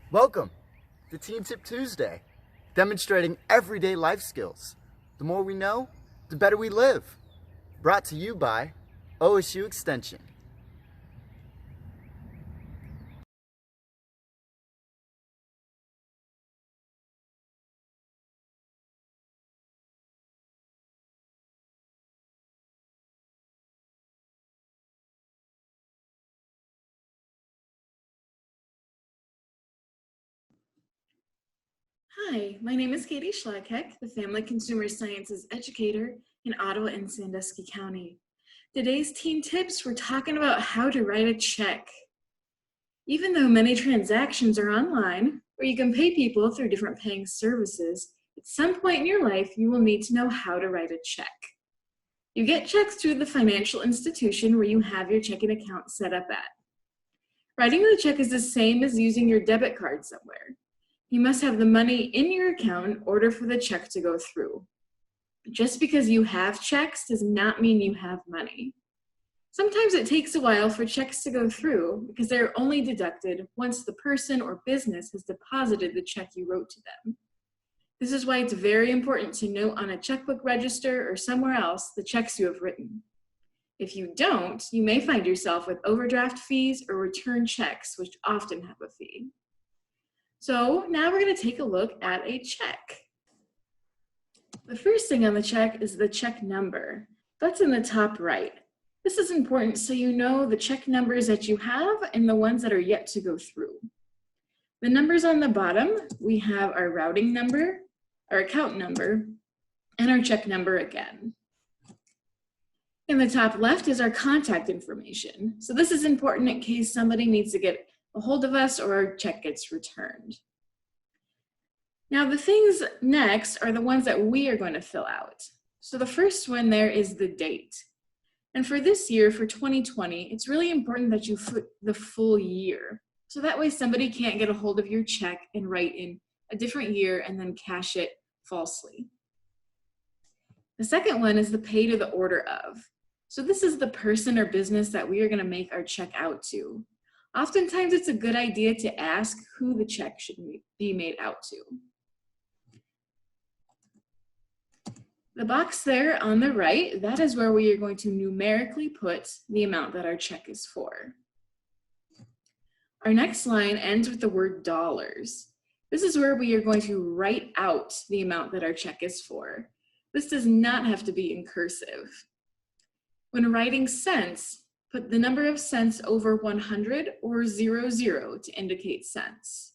Welcome to Teen Tip Tuesday, demonstrating everyday life skills. The more we know, the better we live. Brought to you by OSU Extension. Hi, my name is Katie Schlagheck, the Family Consumer Sciences educator in Ottawa and Sandusky County. Today's Teen Tips, we're talking about how to write a check. Even though many transactions are online, or you can pay people through different paying services, at some point in your life, you will need to know how to write a check. You get checks through the financial institution where you have your checking account set up at. Writing the check is the same as using your debit card somewhere. You must have the money in your account in order for the check to go through. Just because you have checks does not mean you have money. Sometimes it takes a while for checks to go through because they're only deducted once the person or business has deposited the check you wrote to them. This is why it's very important to note on a checkbook register or somewhere else the checks you have written. If you don't, you may find yourself with overdraft fees or return checks, which often have a fee. So now we're going to take a look at a check. The first thing on the check is the check number. That's in the top right. This is important so you know the check numbers that you have and the ones that are yet to go through. The numbers on the bottom, we have our routing number, our account number, and our check number again. In the top left is our contact information. So this is important in case somebody needs to get a hold of us or our check gets returned. Now the things next are the ones that we are going to fill out. So the first one there is the date. And for this year, for 2020, it's really important that you put the full year. So that way somebody can't get a hold of your check and write in a different year and then cash it falsely. The second one is the pay to the order of. So this is the person or business that we are going to make our check out to. Oftentimes, it's a good idea to ask who the check should be made out to. The box there on the right, that is where we are going to numerically put the amount that our check is for. Our next line ends with the word dollars. This is where we are going to write out the amount that our check is for. This does not have to be in cursive. When writing cents, put the number of cents over 100 or 00 to indicate cents.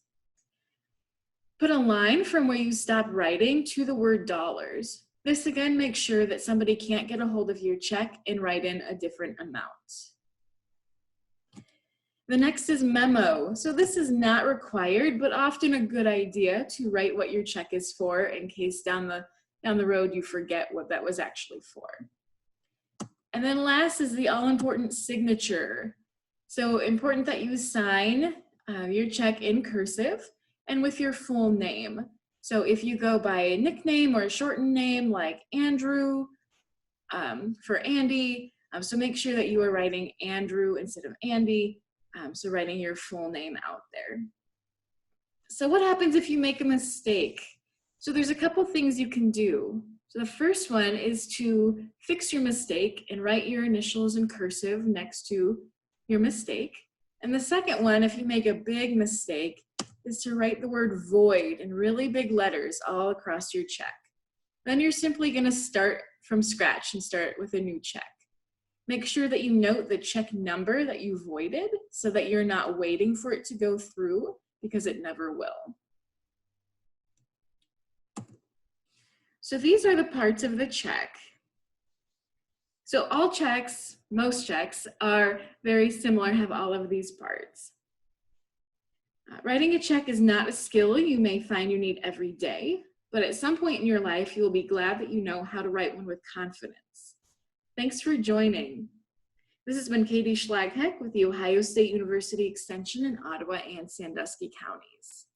Put a line from where you stop writing to the word dollars. This again makes sure that somebody can't get a hold of your check and write in a different amount. The next is memo. So this is not required, but often a good idea to write what your check is for in case down the road you forget what that was actually for. And then last is the all-important signature. So important that you sign your check in cursive and with your full name. So if you go by a nickname or a shortened name like Andrew for Andy, so make sure that you are writing Andrew instead of Andy, so writing your full name out there. So what happens if you make a mistake? So there's a couple things you can do. So the first one is to fix your mistake and write your initials in cursive next to your mistake. And the second one, if you make a big mistake, is to write the word void in really big letters all across your check. Then you're simply going to start from scratch and start with a new check. Make sure that you note the check number that you voided so that you're not waiting for it to go through because it never will. So these are the parts of the check. So all checks, most checks, are very similar, have all of these parts. Writing a check is not a skill you may find you need every day, but at some point in your life, you will be glad that you know how to write one with confidence. Thanks for joining. This has been Katie Schlagheck with the Ohio State University Extension in Ottawa and Sandusky counties.